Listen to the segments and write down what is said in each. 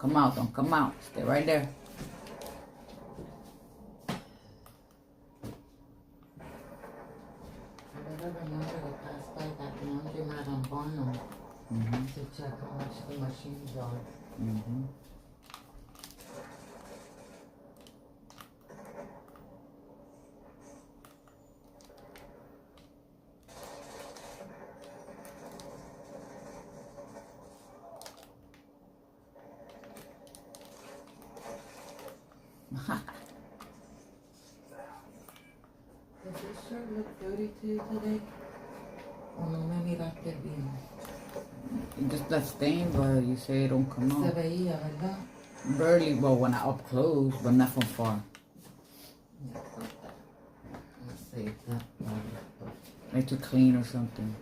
come out. Don't come out. Stay right there. I gotta remember to pass by that laundromat on Barnum to check how much the machines are. Mm-hmm. Does this shirt look dirty to you today? O no me miraste bien. Just that stain, but you say it don't come Se out. veía, ¿verdad? Barely, well, when I up close, but not from far. Yeah, fuck that. Let's save that water. Like to clean or something.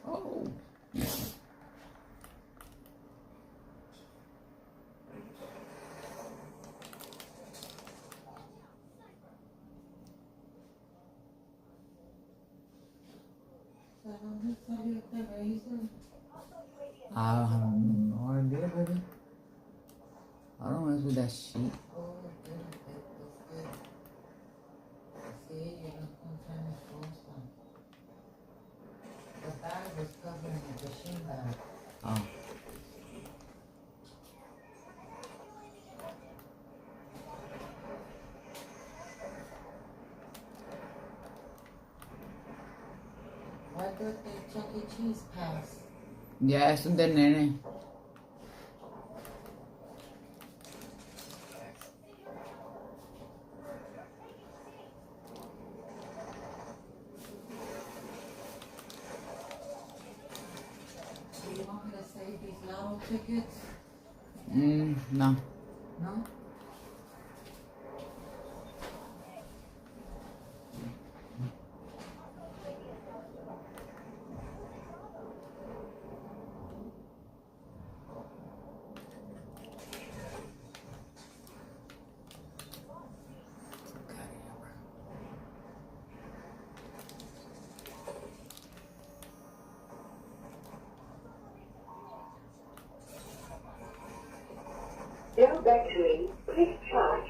Oh. ¿De dónde salió este razor? I have no idea, baby. I don't mess with that shit. Oh, espérate, sí, yo lo encontré en mi bolsa. The bag was covering the machine bag. Oh. Why did the Chuck E. Cheese pass? Ya, es un de nene. Do you want me to save these lotto tickets? No. No? No battery. Please charge